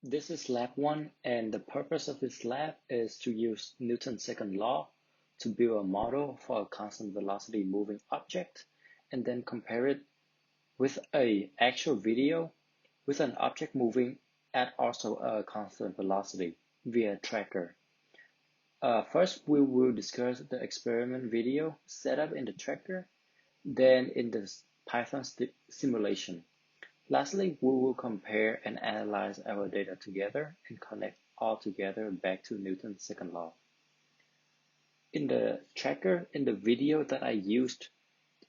This is lab 1, and the purpose of this lab is to use Newton's second law to build a model for a constant velocity moving object and then compare it with an actual video with an object moving at also a constant velocity via tracker. First, we will discuss the experiment video setup in the tracker, then in the Python simulation. Lastly, we will compare and analyze our data together and connect all together back to Newton's second law. In the tracker, in the video that I used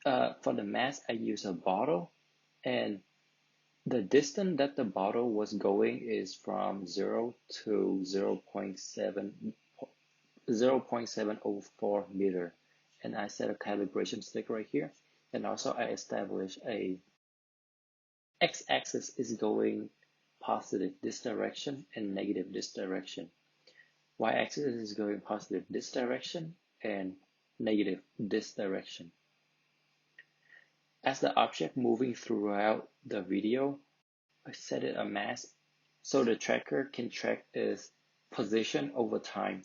for the mass, I used a bottle, and the distance that the bottle was going is from 0 to 0.704 meter. And I set a calibration stick right here. And also I established a x-axis is going positive this direction and negative this direction. Y-axis is going positive this direction and negative this direction. As the object moving throughout the video, I set it a mass so the tracker can track its position over time.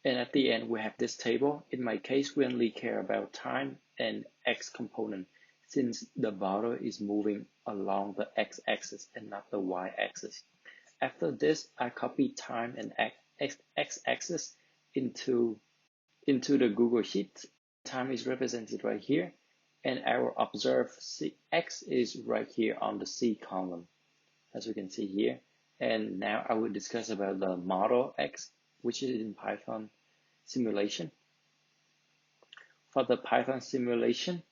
And at the end, we have this table. In my case, we only care about time and x component, since the bottle is moving along the x-axis and not the y-axis. After this, I copy time and x-axis into the Google Sheet. Time is represented right here, and our observed x is right here on the C column, as you can see here. And now I will discuss about the model x, which is in Python simulation. For the Python simulation,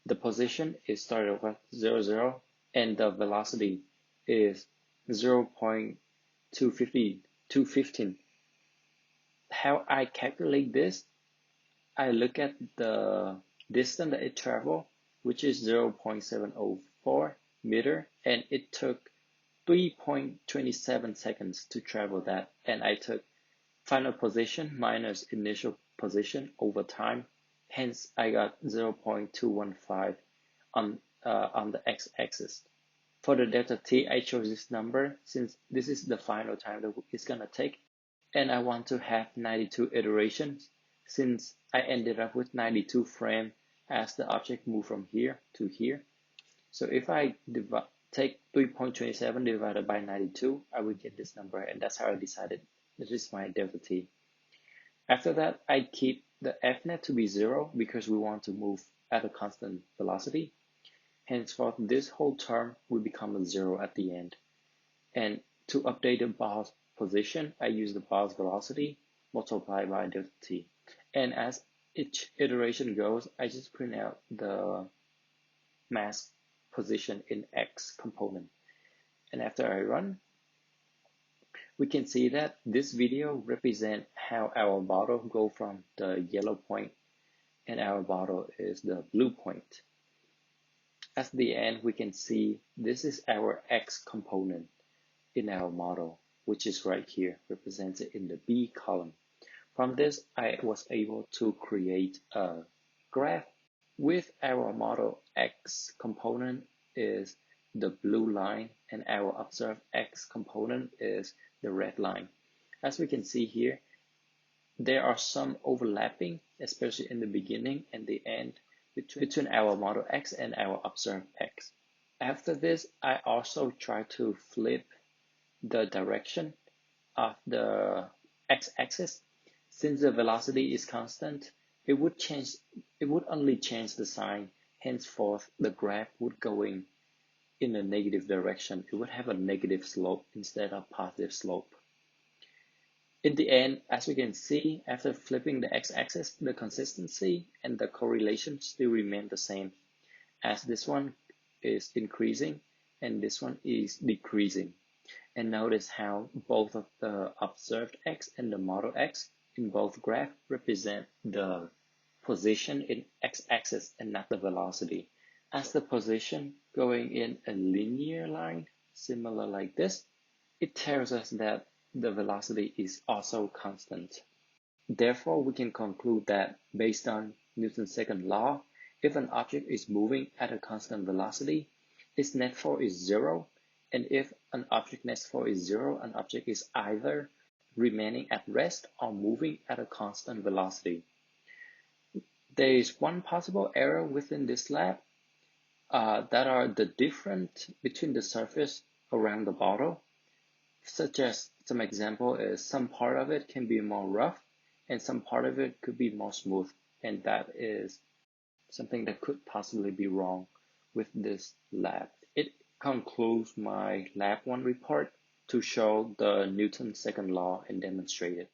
the position is started with 0, 0, and the velocity is 0.215. How I calculate this, I look at the distance that it traveled, which is 0.704 meter, and it took 3.27 seconds to travel that, and I took final position minus initial position over time. Hence, I got 0.215 on the x-axis. For the delta t, I chose this number since this is the final time that it's going to take. And I want to have 92 iterations since I ended up with 92 frames as the object moved from here to here. So if I take 3.27 divided by 92, I would get this number, and that's how I decided this is my delta t. After that, I keep the fnet to be 0 because we want to move at a constant velocity. Henceforth, this whole term will become a 0 at the end. And to update the ball's position, I use the ball's velocity multiplied by delta t. And as each iteration goes, I just print out the mass position in x component. And after I run, we can see that this video represents how our bottle go from the yellow point and our bottle is the blue point. At the end, we can see this is our x component in our model, which is right here, represented in the B column. From this, I was able to create a graph with our model x component is the blue line and our observed x component is the red line. As we can see here, there are some overlapping, especially in the beginning and the end, between our model x and our observed x. After this, I also try to flip the direction of the x-axis. Since the velocity is constant, it would only change the sign. Henceforth, the graph would going in a negative direction. It would have a negative slope instead of positive slope. In the end, as we can see, after flipping the x-axis, the consistency and the correlation still remain the same, as this one is increasing and this one is decreasing. And notice how both of the observed x and the model x in both graphs represent the position in x-axis and not the velocity. As the position going in a linear line, similar like this, it tells us that the velocity is also constant. Therefore, we can conclude that based on Newton's second law, if an object is moving at a constant velocity, its net force is 0 And if an object next floor is 0, an object is either remaining at rest or moving at a constant velocity. There is one possible error within this lab that are the difference between the surface around the bottle, such as some example is some part of it can be more rough and some part of it could be more smooth, and that is something that could possibly be wrong with this lab. It concludes my lab 1 report to show the Newton's second law and demonstrate it.